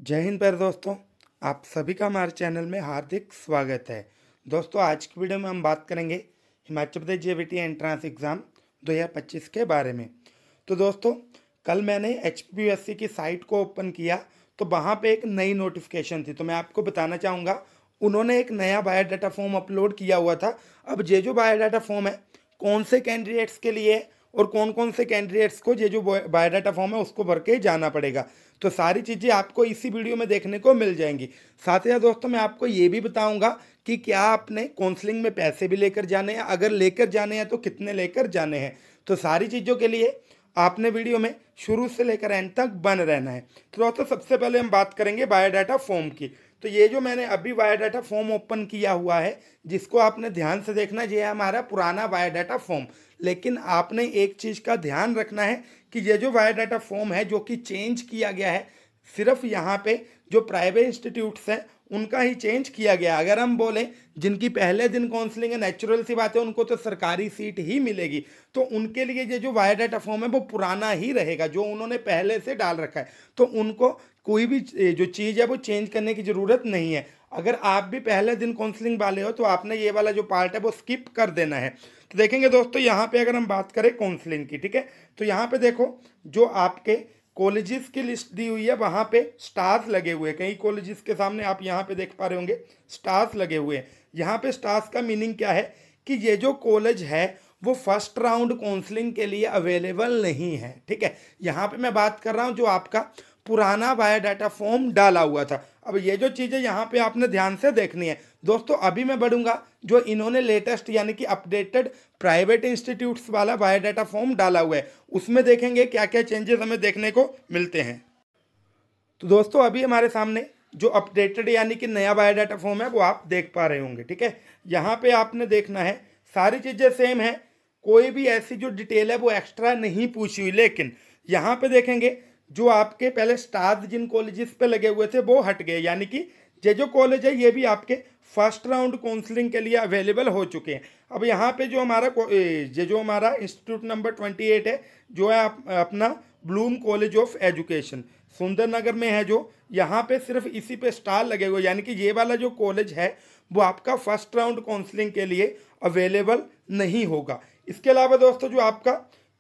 जय हिंद प्यारे दोस्तों। आप सभी का हमारे चैनल में हार्दिक स्वागत है। दोस्तों, आज की वीडियो में हम बात करेंगे Himachal Pradesh JBT entrance exam 2025 के बारे में। तो दोस्तों, कल मैंने HPPSC की साइट को ओपन किया तो वहाँ पे एक नई नोटिफिकेशन थी। तो मैं आपको बताना चाहूँगा, उन्होंने एक नया बायोडाटा फॉर्म अपलोड किया हुआ था। अब ये जो बायोडाटा फॉर्म है कौन से कैंडिडेट्स के लिए है और कौन कौन से कैंडिडेट्स को ये जो बायोडाटा फॉर्म है उसको भर के जाना पड़ेगा, तो सारी चीज़ें आपको इसी वीडियो में देखने को मिल जाएंगी। साथ ही साथ दोस्तों, मैं आपको ये भी बताऊंगा कि क्या आपने काउंसलिंग में पैसे भी लेकर जाने हैं, अगर लेकर जाने हैं तो कितने लेकर जाने हैं। तो सारी चीज़ों के लिए आपने वीडियो में शुरू से लेकर एंड तक बन रहना है। तो दोस्तों, सबसे पहले हम बात करेंगे बायोडाटा फॉर्म की। तो ये जो मैंने अभी बायोडाटा फॉर्म ओपन किया हुआ है, जिसको आपने ध्यान से देखना, ये है हमारा पुराना बायोडाटा फॉर्म। लेकिन आपने एक चीज़ का ध्यान रखना है कि ये जो बायोडाटा फॉर्म है जो कि चेंज किया गया है, सिर्फ यहाँ पे जो प्राइवेट इंस्टीट्यूट्स हैं उनका ही चेंज किया गया। अगर हम बोलें जिनकी पहले दिन काउंसलिंग है, नेचुरल सी बात है, उनको तो सरकारी सीट ही मिलेगी। तो उनके लिए ये जो बायोडाटा फॉर्म है वो पुराना ही रहेगा, जो उन्होंने पहले से डाल रखा है। तो उनको कोई भी जो चीज़ है वो चेंज करने की ज़रूरत नहीं है। अगर आप भी पहले दिन काउंसलिंग वाले हो तो आपने ये वाला जो पार्ट है वो स्किप कर देना है। तो देखेंगे दोस्तों, यहाँ पे अगर हम बात करें काउंसलिंग की, ठीक है, तो यहाँ पे देखो जो आपके कॉलेजेस की लिस्ट दी हुई है, वहाँ पे स्टार्स लगे हुए हैं। कई कॉलेजेस के सामने आप यहाँ पे देख पा रहे होंगे स्टार्स लगे हुए हैं। यहाँ पे स्टार्स का मीनिंग क्या है कि ये जो कॉलेज है वो फर्स्ट राउंड काउंसलिंग के लिए अवेलेबल नहीं है। ठीक है, यहाँ पे मैं बात कर रहा हूँ जो आपका पुराना बायोडाटा फॉर्म डाला हुआ था। अब ये जो चीज़ें यहाँ पे आपने ध्यान से देखनी है दोस्तों। अभी मैं बढ़ूंगा जो इन्होंने लेटेस्ट यानी कि अपडेटेड प्राइवेट इंस्टीट्यूट्स वाला बायोडाटा फॉर्म डाला हुआ है, उसमें देखेंगे क्या क्या चेंजेस हमें देखने को मिलते हैं। तो दोस्तों, अभी हमारे सामने जो अपडेटेड यानी कि नया बायोडाटा फॉर्म है वो आप देख पा रहे होंगे। ठीक है, यहाँ पे आपने देखना है सारी चीज़ें सेम है, कोई भी ऐसी जो डिटेल है वो एक्स्ट्रा नहीं पूछी हुई। लेकिन यहाँ पे देखेंगे जो आपके पहले स्टार्स जिन कॉलेजेस पे लगे हुए थे वो हट गए, यानी कि ये जो कॉलेज है ये भी आपके फर्स्ट राउंड काउंसलिंग के लिए अवेलेबल हो चुके हैं। अब यहाँ पे जो हमारा ये जो हमारा इंस्टीट्यूट नंबर 28 है, जो है अपना Bloom college of education Sundarnagar में है, जो यहाँ पे सिर्फ इसी पे स्टार लगे हुए, यानी कि ये वाला जो कॉलेज है वो आपका फर्स्ट राउंड काउंसलिंग के लिए अवेलेबल नहीं होगा। इसके अलावा दोस्तों, जो आपका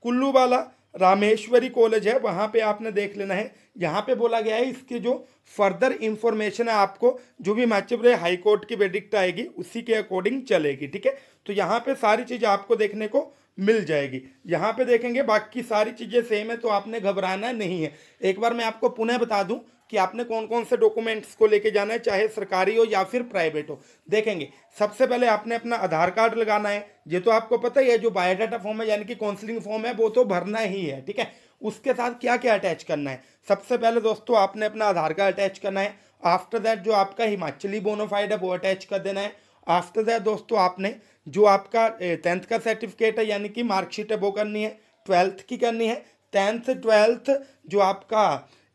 कुल्लू वाला रामेश्वरी कॉलेज है वहाँ पे आपने देख लेना है। यहाँ पे बोला गया है इसकी जो फर्दर इंफॉर्मेशन है आपको जो भी हिमाचल प्रदेश हाई कोर्ट की वेडिक्ट आएगी उसी के अकॉर्डिंग चलेगी। ठीक है, तो यहाँ पे सारी चीज़ आपको देखने को मिल जाएगी। यहाँ पे देखेंगे बाकी सारी चीज़ें सेम है, तो आपने घबराना नहीं है। एक बार मैं आपको पुनः बता दूं कि आपने कौन कौन से डॉक्यूमेंट्स को लेके जाना है, चाहे सरकारी हो या फिर प्राइवेट हो। देखेंगे सबसे पहले आपने अपना आधार कार्ड लगाना है। ये तो आपको पता ही है, जो बायोडाटा फॉर्म है यानी कि काउंसलिंग फॉर्म है वो तो भरना ही है। ठीक है, उसके साथ क्या क्या अटैच करना है, सबसे पहले दोस्तों आपने अपना आधार कार्ड अटैच करना है। आफ्टर दैट जो आपका हिमाचली बोनाफाइड है वो अटैच कर देना है। आफ्टर दैट दोस्तों आपने जो आपका 10th का सर्टिफिकेट है यानी कि मार्कशीट है वो करनी है। 12th की करनी है। 10th 12th जो आपका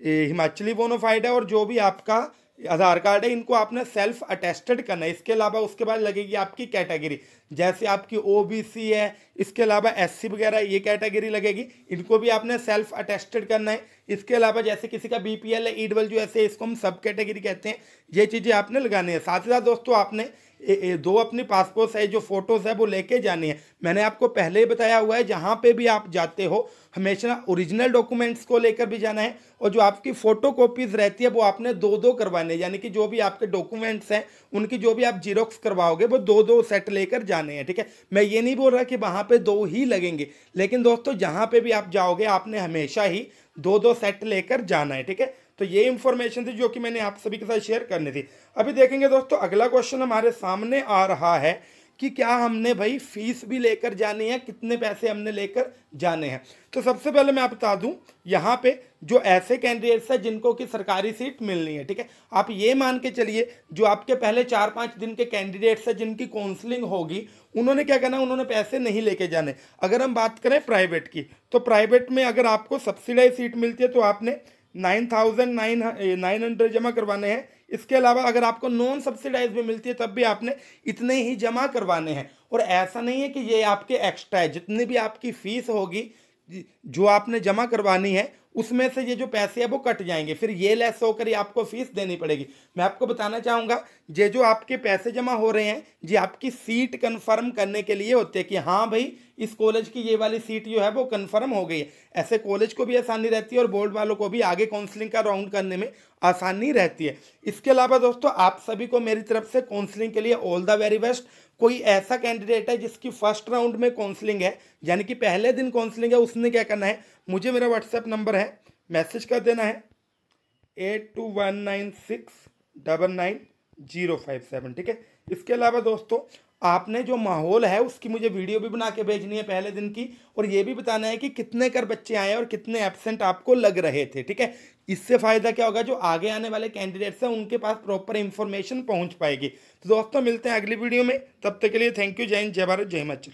हिमाचली बोनाफाइड है और जो भी आपका आधार कार्ड है, इनको आपने सेल्फ अटेस्टेड करना है। इसके अलावा उसके बाद लगेगी आपकी कैटेगरी, जैसे आपकी OBC है, इसके अलावा SC वगैरह ये कैटेगरी लगेगी, इनको भी आपने सेल्फ अटेस्टेड करना है। इसके अलावा जैसे किसी का BPL है, EWS ऐसे इसको हम सब कैटेगरी कहते हैं, ये चीज़ें आपने लगानी है। साथ ही साथ दोस्तों आपने दो अपनी पासपोर्ट साइज जो फोटोज़ है वो लेके जानी है। मैंने आपको पहले ही बताया हुआ है, जहाँ पे भी आप जाते हो हमेशा ओरिजिनल डॉक्यूमेंट्स को लेकर भी जाना है, और जो आपकी फ़ोटो कॉपीज़ रहती है वो आपने दो दो करवाने, यानी कि जो भी आपके डॉक्यूमेंट्स हैं उनकी जो भी आप जीरोक्स करवाओगे वो दो दो सेट लेकर जाने हैं। ठीक है, मैं ये नहीं बोल रहा कि वहाँ पे दो ही लगेंगे, लेकिन दोस्तों जहाँ पे भी आप जाओगे आपने हमेशा ही दो दो सेट लेकर जाना है। ठीक है, तो ये इंफॉर्मेशन थी जो कि मैंने आप सभी के साथ शेयर करनी थी। अभी देखेंगे दोस्तों, अगला क्वेश्चन हमारे सामने आ रहा है कि क्या हमने भाई फीस भी लेकर जानी है, कितने पैसे हमने लेकर जाने हैं। तो सबसे पहले मैं बता दूं, यहाँ पे जो ऐसे कैंडिडेट्स हैं जिनको कि सरकारी सीट मिलनी है, ठीक है, आप ये मान के चलिए जो आपके पहले 4-5 दिन के कैंडिडेट्स हैं जिनकी काउंसलिंग होगी, उन्होंने क्या करना, उन्होंने पैसे नहीं लेके जाने। अगर हम बात करें प्राइवेट की, तो प्राइवेट में अगर आपको सब्सिडाइज सीट मिलती है तो आपने 9,900 जमा करवाने हैं। इसके अलावा अगर आपको नॉन सब्सिडाइज भी मिलती है तब भी आपने इतने ही जमा करवाने हैं। और ऐसा नहीं है कि ये आपके एक्स्ट्रा है, जितनी भी आपकी फीस होगी जो आपने जमा करवानी है उसमें से ये जो पैसे है वो कट जाएंगे, फिर ये लेस होकर ही आपको फीस देनी पड़ेगी। मैं आपको बताना चाहूँगा, ये जो आपके पैसे जमा हो रहे हैं ये आपकी सीट कंफर्म करने के लिए होते हैं कि हाँ भाई इस कॉलेज की ये वाली सीट जो है वो कंफर्म हो गई है। ऐसे कॉलेज को भी आसानी रहती है और बोर्ड वालों को भी आगे काउंसलिंग का राउंड करने में आसानी रहती है। इसके अलावा दोस्तों आप सभी को मेरी तरफ से काउंसलिंग के लिए ऑल द वेरी बेस्ट। कोई ऐसा कैंडिडेट है जिसकी फर्स्ट राउंड में काउंसलिंग है, यानी कि पहले दिन काउंसलिंग है, उसने क्या करना है, मुझे मेरा व्हाट्सएप नंबर है, मैसेज कर देना है 8219699057, ठीक है। इसके अलावा दोस्तों आपने जो माहौल है उसकी मुझे वीडियो भी बना के भेजनी है पहले दिन की, और ये भी बताना है कि कितने कर बच्चे आए और कितने एब्सेंट आपको लग रहे थे, ठीक है। इससे फ़ायदा क्या होगा, जो आगे आने वाले कैंडिडेट्स हैं उनके पास प्रॉपर इंफॉर्मेशन पहुंच पाएगी। तो दोस्तों मिलते हैं अगली वीडियो में, तब तक के लिए थैंक यू। जय हिंद, जय भारत, जय हिमाचल।